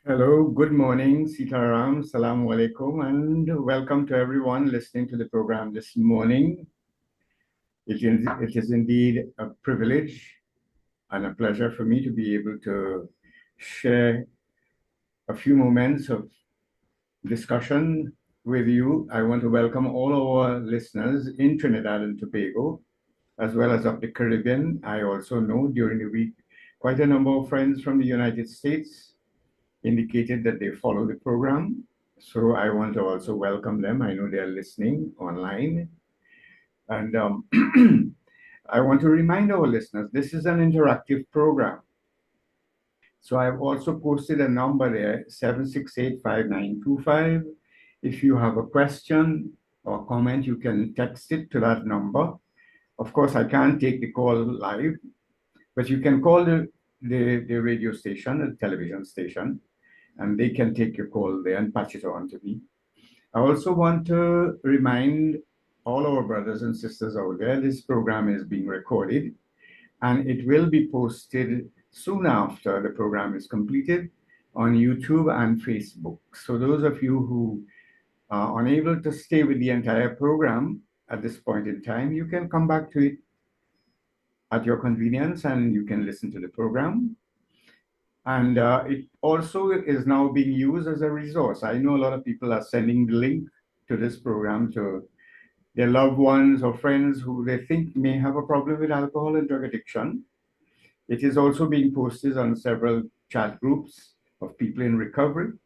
Hello, good morning, Sitaram, Salaam Alaikum, and welcome to everyone listening to the program this morning. It is indeed a privilege and a pleasure for me to be able to share a few moments of discussion with you. I want to welcome all our listeners in Trinidad and Tobago, as well as of the Caribbean. I also know during the week quite a number of friends from the United States indicated that they follow the program. So I want to also welcome them. I know they're listening online. And I want to remind our listeners this is an interactive program. So I've also posted a number there, 7685925. If you have a question or comment, you can text it to that number. Of course, I can't take the call live, but you can call the radio station, the television station, and they can take your call there and patch it on to me. I also want to remind all our brothers and sisters out there this program is being recorded and it will be posted soon after the program is completed on YouTube and Facebook. So, those of you who are unable to stay with the entire program at this point in time, you can come back to it at your convenience and you can listen to the program. And it also is now being used as a resource. I know a lot of people are sending the link to this program to their loved ones or friends who they think may have a problem with alcohol and drug addiction. It is also being posted on several chat groups of people in recovery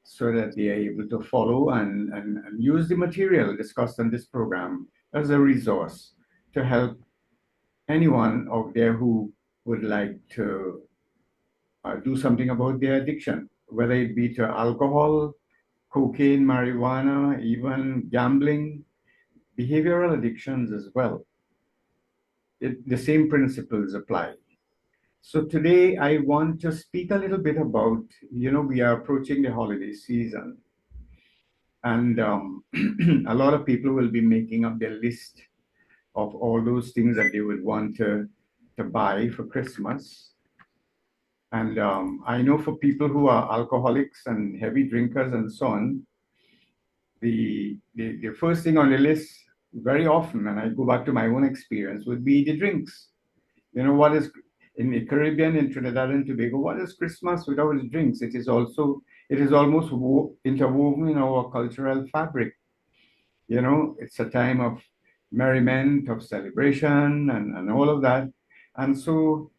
so that they are able to follow and use the material discussed on this program as a resource to help anyone out there who would like to do something about their addiction, whether it be to alcohol, cocaine, marijuana, even gambling, behavioral addictions as well. The same principles apply. So today I want to speak a little bit about, we are approaching the holiday season, and a lot of people will be making up their list of all those things that they would want to buy for Christmas. And I know for people who are alcoholics and heavy drinkers and so on, the first thing on the list very often, and I go back to my own experience, would be the drinks. What is in the Caribbean, in Trinidad and Tobago, what is Christmas without the drinks? It is almost interwoven in our cultural fabric. It's a time of merriment, of celebration, and all of that. And so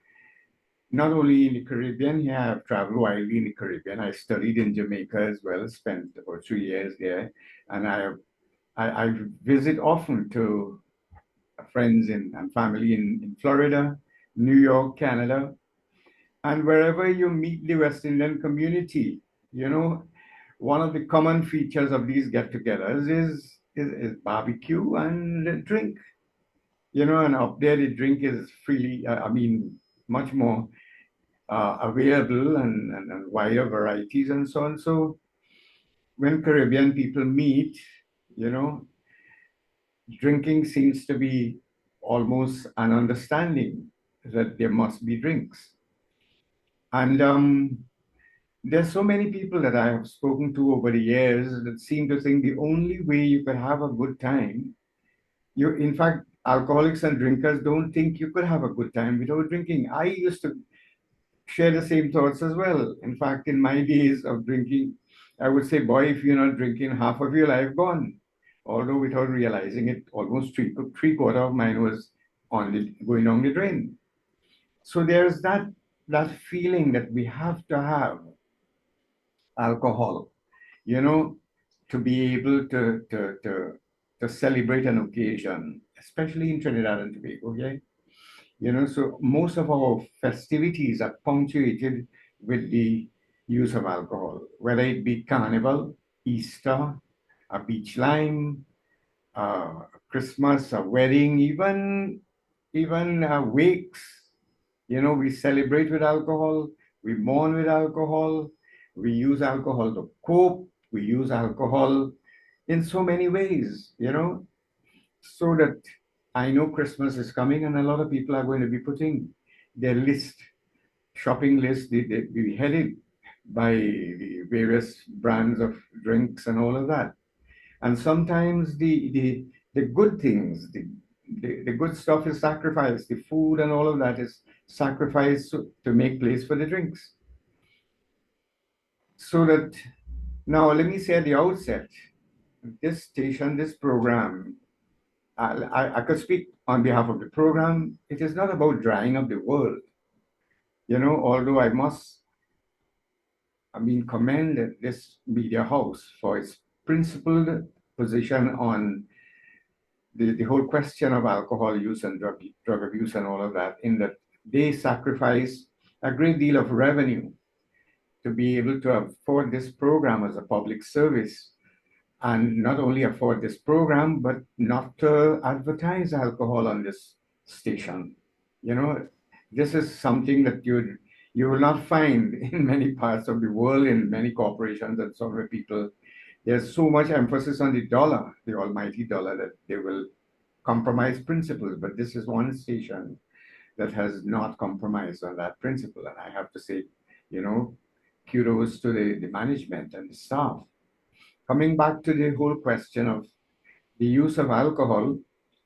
not only in the Caribbean, here I've traveled widely in the Caribbean. I studied in Jamaica as well, spent about 3 years there, and I visit often to friends and family in Florida, New York, Canada, and wherever you meet the West Indian community. You know, one of the common features of these get-togethers is barbecue and drink. And up there the drink is freely, much more available and wider varieties and so on. So when Caribbean people meet, you know, drinking seems to be almost an understanding that there must be drinks. And there's so many people that I have spoken to over the years that seem to think the only way you could have a good time, in fact, alcoholics and drinkers don't think you could have a good time without drinking. I used to share the same thoughts as well. In fact, in my days of drinking, I would say, boy, if you're not drinking, half of your life gone. Although without realizing it, almost three quarter of mine was going down the drain. So there's that feeling that we have to have alcohol, you know, to be able to celebrate an occasion, especially in Trinidad and Tobago. Yeah, so most of our festivities are punctuated with the use of alcohol, whether it be Carnival, Easter, a beach lime, Christmas, a wedding, even wakes. We celebrate with alcohol, we mourn with alcohol, we use alcohol to cope, we use alcohol in so many ways, so that I know Christmas is coming and a lot of people are going to be putting their shopping list, they be headed by the various brands of drinks and all of that. And sometimes the good things, the good stuff is sacrificed. The food and all of that is sacrificed to make place for the drinks. So that now, let me say at the outset, this station, this program, I could speak on behalf of the program. It is not about drying up the world, although commend this media house for its principled position on the whole question of alcohol use and drug abuse and all of that, in that they sacrifice a great deal of revenue to be able to afford this program as a public service, and not only afford this program, but not to advertise alcohol on this station. You know, this is something that you will not find in many parts of the world, in many corporations and so many people. There's so much emphasis on the dollar, the almighty dollar, that they will compromise principles. But this is one station that has not compromised on that principle. And I have to say, kudos to the management and the staff. Coming back to the whole question of the use of alcohol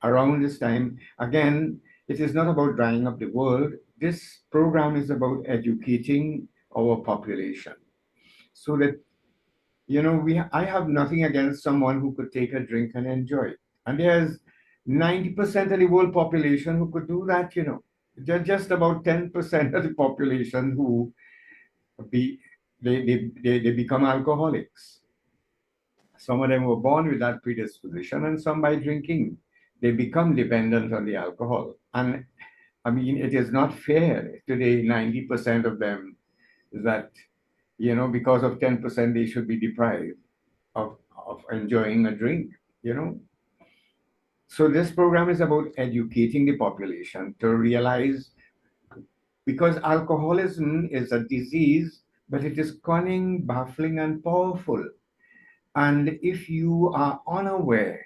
around this time, again, it is not about drying up the world. This program is about educating our population so that, I have nothing against someone who could take a drink and enjoy it. And there's 90% of the world population who could do that. There's just about 10% of the population who be they become alcoholics. Some of them were born with that predisposition, and some by drinking. They become dependent on the alcohol. And it is not fair to the 90% of them that, because of 10%, they should be deprived of enjoying a drink. So this program is about educating the population to realize, because alcoholism is a disease, but it is cunning, baffling, and powerful. And if you are unaware,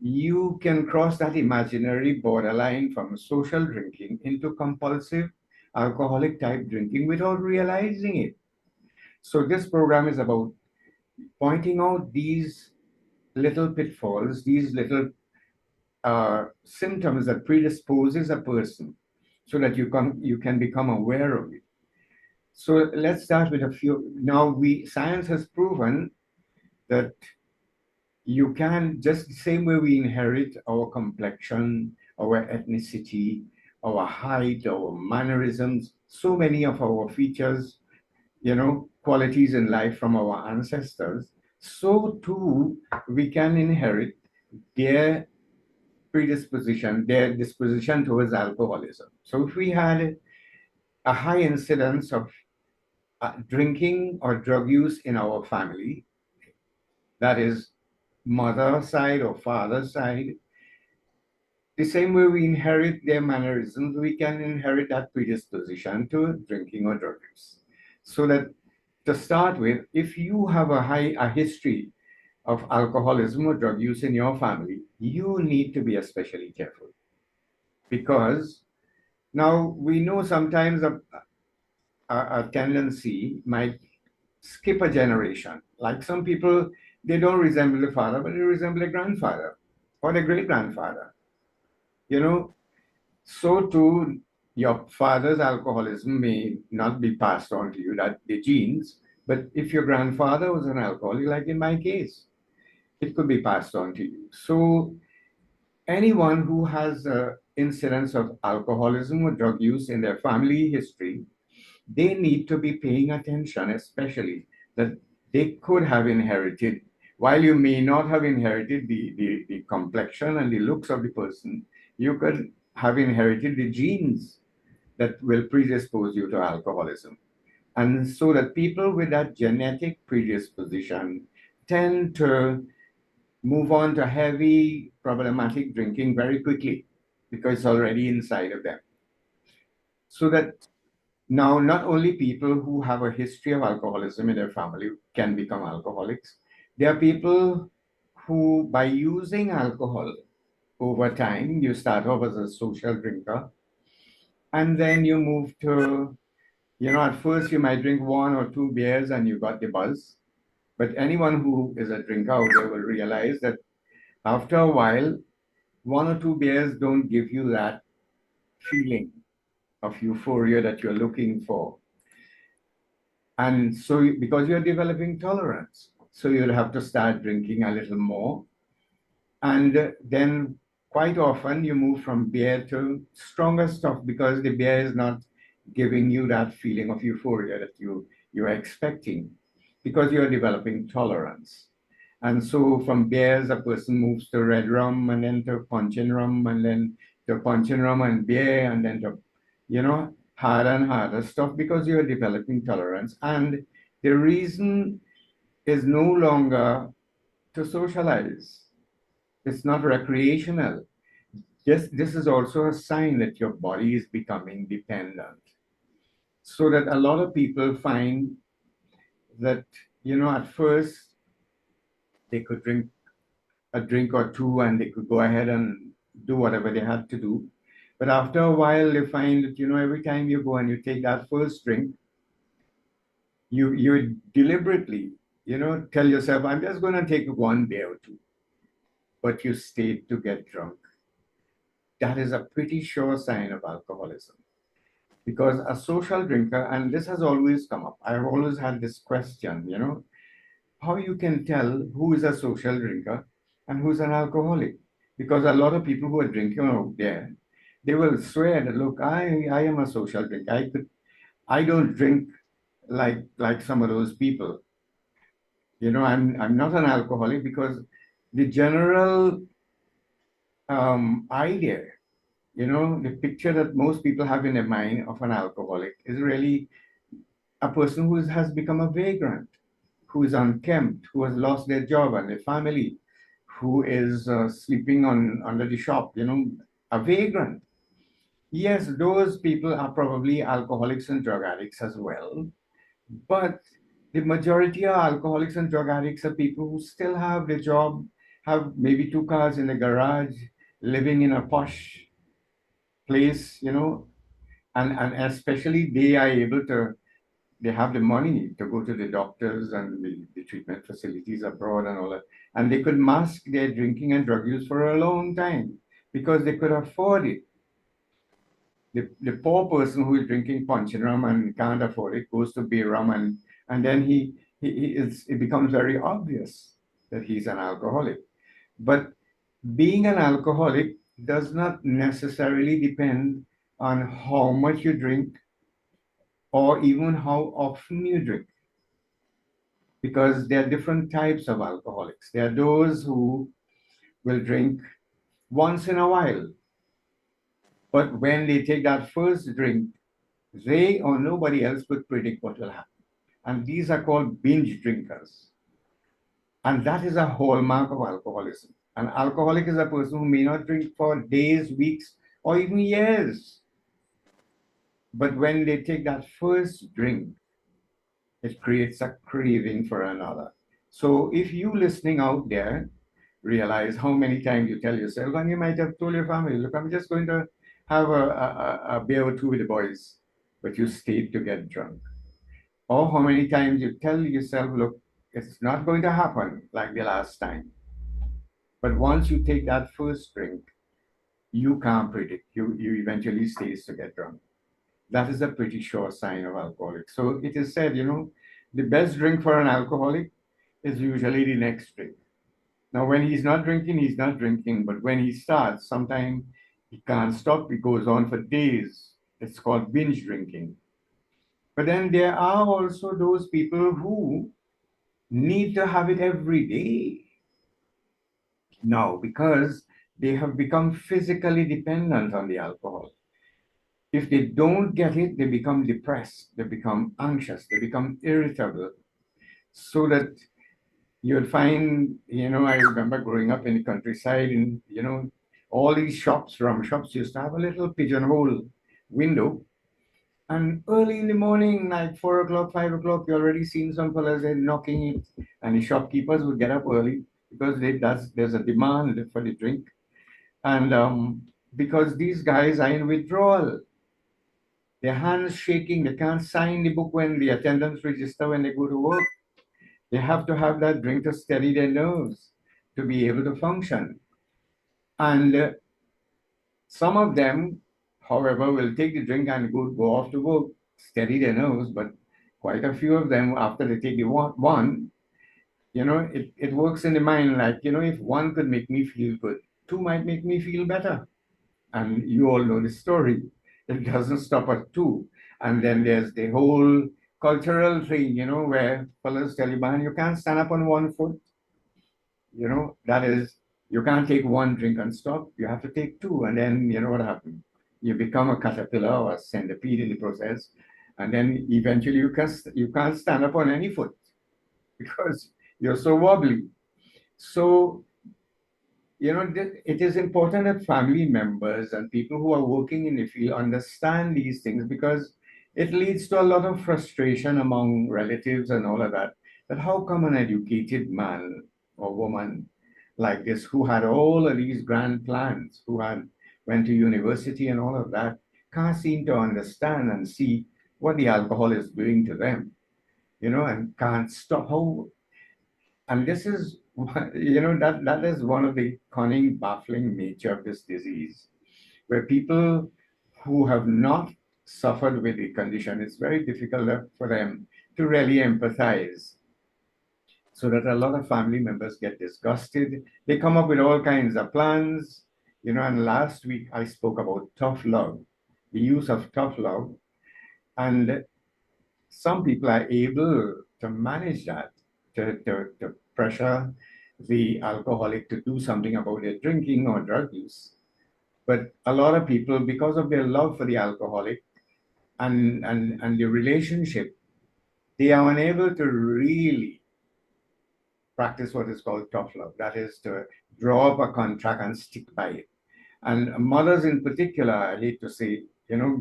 you can cross that imaginary borderline from social drinking into compulsive alcoholic type drinking without realizing it. So this program is about pointing out these little pitfalls, these little symptoms that predisposes a person, so that you can become aware of it. So let's start with a few. Now, science has proven that you can, just the same way we inherit our complexion, our ethnicity, our height, our mannerisms, so many of our features, qualities in life from our ancestors, so too we can inherit their predisposition, their disposition towards alcoholism. So if we had a high incidence of drinking or drug use in our family, that is mother side or father side, the same way we inherit their mannerisms, we can inherit that predisposition to drinking or drug use. So that, to start with, if you have a history of alcoholism or drug use in your family, you need to be especially careful. Because now we know sometimes a tendency might skip a generation. Like some people, they don't resemble the father, but they resemble a grandfather or the great grandfather. So too, your father's alcoholism may not be passed on to you, that the genes, but if your grandfather was an alcoholic, like in my case, it could be passed on to you. So anyone who has incidents of alcoholism or drug use in their family history, they need to be paying attention, especially that they could have inherited, while you may not have inherited the complexion and the looks of the person, you could have inherited the genes that will predispose you to alcoholism. And so that people with that genetic predisposition tend to move on to heavy problematic drinking very quickly, because it's already inside of them. So that now, not only people who have a history of alcoholism in their family can become alcoholics, there are people who, by using alcohol over time, you start off as a social drinker, and then you move to, At first you might drink one or two beers and you got the buzz. But anyone who is a drinker out there will realize that after a while, one or two beers don't give you that feeling of euphoria that you're looking for. And so, because you're developing tolerance, so you'll have to start drinking a little more. And then, quite often, you move from beer to stronger stuff because the beer is not giving you that feeling of euphoria that you're expecting because you're developing tolerance. And so, from beers, a person moves to red rum and then to puncheon rum and then to puncheon rum and beer and then to, harder and harder stuff because you're developing tolerance. And the reason is no longer to socialize. It's not recreational. Yes, this is also a sign that your body is becoming dependent. So that a lot of people find that, at first they could drink a drink or two and they could go ahead and do whatever they had to do. But after a while, they find that, every time you go and you take that first drink, you deliberately, tell yourself, I'm just going to take one beer or two, but you stayed to get drunk. That is a pretty sure sign of alcoholism. Because a social drinker, and this has always come up, I've always had this question, how you can tell who is a social drinker and who's an alcoholic. Because a lot of people who are drinking out there, they will swear that, look, I am a social drinker. I don't drink like some of those people. I'm not an alcoholic because the general idea, the picture that most people have in their mind of an alcoholic is really a person who has become a vagrant, who is unkempt, who has lost their job and their family, who is sleeping on under the shop, a vagrant. Yes, those people are probably alcoholics and drug addicts as well, but the majority of alcoholics and drug addicts are people who still have their job, have maybe two cars in the garage, living in a posh place, and especially they are able to, they have the money to go to the doctors and the treatment facilities abroad and all that. And they could mask their drinking and drug use for a long time because they could afford it. The poor person who is drinking punch and rum and can't afford it goes to beer rum and then it becomes very obvious that he's an alcoholic. But being an alcoholic does not necessarily depend on how much you drink or even how often you drink, because there are different types of alcoholics. There are those who will drink once in a while, but when they take that first drink, they or nobody else could predict what will happen. And these are called binge drinkers. And that is a hallmark of alcoholism. An alcoholic is a person who may not drink for days, weeks, or even years. But when they take that first drink, it creates a craving for another. So if you listening out there realize how many times you tell yourself, and you might have told your family, look, I'm just going to have a beer or two with the boys, but you stayed to get drunk. Or how many times you tell yourself, look, it's not going to happen like the last time. But once you take that first drink, you can't predict. You eventually stays to get drunk. That is a pretty sure sign of alcoholic. So it is said, the best drink for an alcoholic is usually the next drink. Now, when he's not drinking, he's not drinking. But when he starts, sometimes he can't stop. He goes on for days. It's called binge drinking. But then there are also those people who need to have it every day now because they have become physically dependent on the alcohol. If they don't get it, they become depressed, they become anxious, they become irritable. So that you'll find, I remember growing up in the countryside and, all these shops, rum shops used to have a little pigeonhole window. And early in the morning, like 4 o'clock, 5 o'clock, you already seen some fellas there knocking it. And the shopkeepers would get up early because there's a demand for the drink. And because these guys are in withdrawal. their hands shaking, they can't sign the book when the attendance register when they go to work. They have to have that drink to steady their nerves to be able to function. And some of them, however, will take the drink and go off to work, steady their nerves, but quite a few of them, after they take the one, it works in the mind like, if one could make me feel good, two might make me feel better. And you all know the story. It doesn't stop at two. And then there's the whole cultural thing, where fellas tell you, man, you can't stand up on one foot. That is, you can't take one drink and stop. You have to take two. And then, you know what happens? You become a caterpillar or a centipede in the process. And then eventually you can't stand up on any foot because you're so wobbly. So it is important that family members and people who are working in the field understand these things, because it leads to a lot of frustration among relatives and all of that. That how come an educated man or woman like this, who had all of these grand plans, who had went to university and all of that, can't seem to understand and see what the alcohol is doing to them, and can't stop. And this is, that is one of the cunning, baffling nature of this disease, where people who have not suffered with the condition, it's very difficult for them to really empathize. So that a lot of family members get disgusted. They come up with all kinds of plans, and last week I spoke about tough love, the use of tough love. And some people are able to manage that, to pressure the alcoholic to do something about their drinking or drug use. But a lot of people, because of their love for the alcoholic and the relationship, they are unable to really practice what is called tough love. That is to draw up a contract and stick by it. And mothers in particular, I hate to say,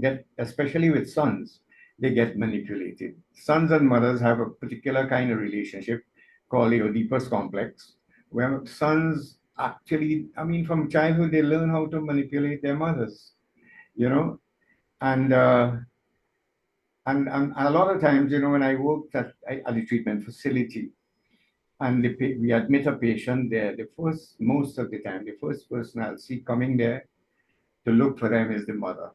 get, especially with sons, they get manipulated. Sons and mothers have a particular kind of relationship called the Oedipus complex, where sons actually, I mean, from childhood, they learn how to manipulate their mothers, you know, and uh, and a lot of times, when I worked at the treatment facility, and we admit a patient there, most of the time, the first person I'll see coming there to look for them is the mother.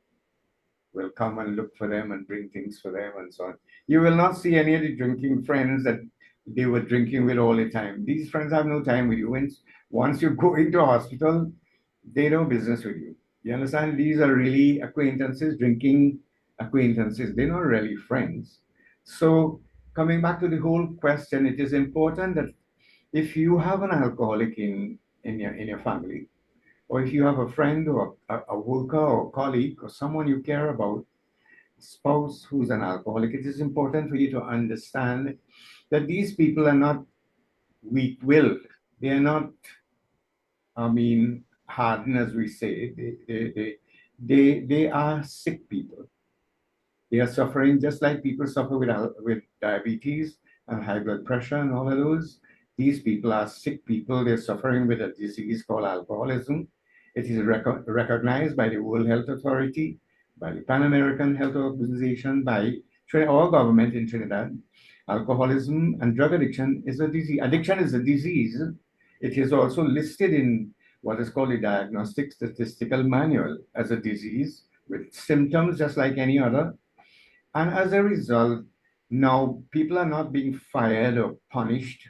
Will come and look for them and bring things for them and so on. You will not see any of the drinking friends that they were drinking with all the time. These friends have no time with you. Once you go into a hospital, they know business with you. You understand? These are really acquaintances, drinking acquaintances. They're not really friends. So coming back to the whole question, it is important that if you have an alcoholic in your family, or if you have a friend or a worker or colleague or someone you care about, spouse who's an alcoholic, it is important for you to understand that these people are not weak-willed. They are not, I mean, hardened, as we say. They are sick people. They are suffering just like people suffer with diabetes and high blood pressure and all of those. These people are sick people. They're suffering with a disease called alcoholism. It is recognized by the World Health Authority, by the Pan American Health Organization, by our government in Trinidad. Alcoholism and drug addiction is a disease. Addiction is a disease. It is also listed in what is called the Diagnostic Statistical Manual as a disease with symptoms just like any other. And as a result, now people are not being fired or punished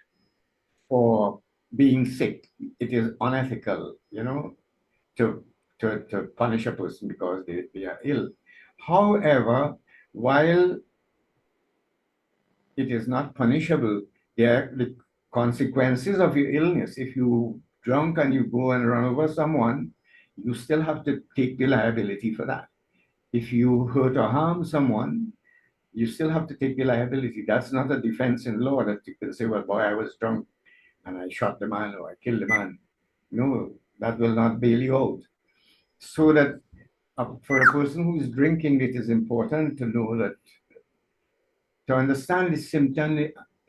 for being sick. It is unethical, to, to punish a person because they are ill. However, while it is not punishable, there are the consequences of your illness. If you drunk and you go and run over someone, you still have to take the liability for that. If you hurt or harm someone, you still have to take the liability. That's not a defense in law that you can say, well, boy, I was drunk and I shot the man or I killed the man. No, that will not bail you out. So that for a person who is drinking, it is important to know that, to understand the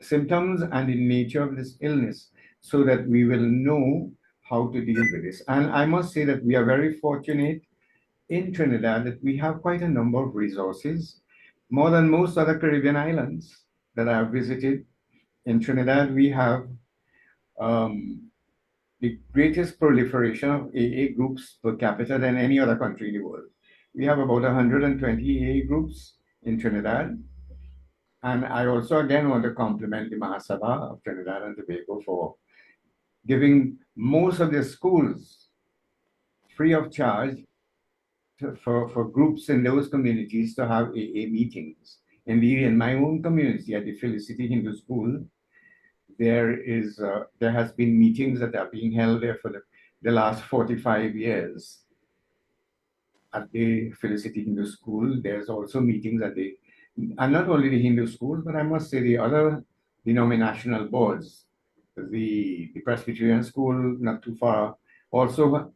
symptoms and the nature of this illness, so that we will know how to deal with this. And I must say that we are very fortunate in Trinidad that we have quite a number of resources, more than most other Caribbean islands that I have visited. In Trinidad, we have um, the greatest proliferation of AA groups per capita than any other country in the world. We have about 120 AA groups in Trinidad. And I also again want to compliment the Mahasabha of Trinidad and Tobago for giving most of their schools free of charge for groups in those communities to have AA meetings. Indeed, in my own community at the Felicity Hindu School, there has been meetings that are being held there for the last 45 years at the Felicity Hindu School. There's also meetings at and not only the Hindu schools, but I must say the other denominational boards. The Presbyterian school, not too far, also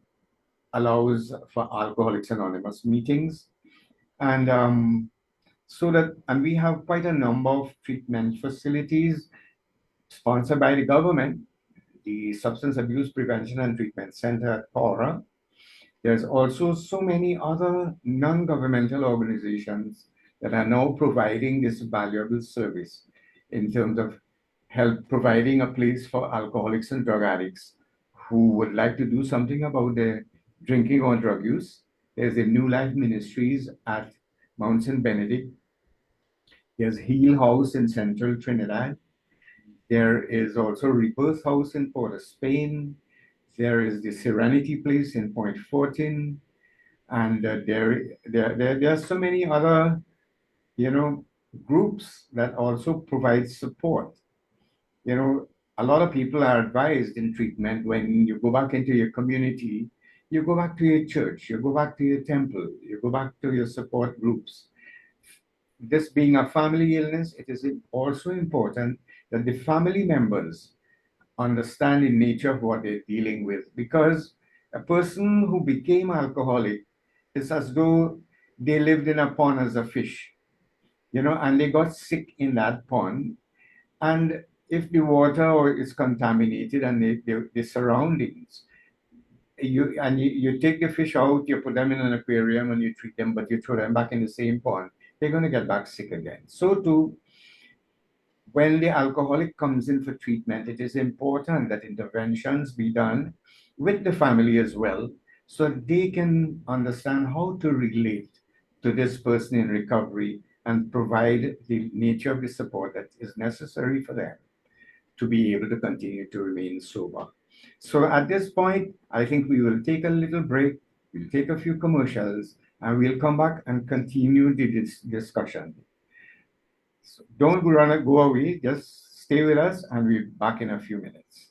allows for Alcoholics Anonymous meetings. And and we have quite a number of treatment facilities sponsored by the government, the Substance Abuse Prevention and Treatment Center at Pora. There's also so many other non-governmental organizations that are now providing this valuable service in terms of help providing a place for alcoholics and drug addicts who would like to do something about their drinking or drug use. There's a New Life Ministries at Mount St. Benedict. There's Heal House in Central Trinidad. There is also Rebirth House in Port of Spain. There is the Serenity Place in Point Fortin. And there are so many other, groups that also provide support. A lot of people are advised in treatment when you go back into your community, you go back to your church, you go back to your temple, you go back to your support groups. This being a family illness, it is also important that the family members understand the nature of what they're dealing with, because a person who became alcoholic is as though they lived in a pond as a fish, and they got sick in that pond. And if the water is contaminated and the surroundings, you take the fish out, you put them in an aquarium and you treat them, but you throw them back in the same pond, they're going to get back sick again. So too, when the alcoholic comes in for treatment, it is important that interventions be done with the family as well, so they can understand how to relate to this person in recovery and provide the nature of the support that is necessary for them to be able to continue to remain sober. So at this point, I think we will take a little break, we'll take a few commercials, and we'll come back and continue the discussion. So don't go away, just stay with us, and we'll be back in a few minutes.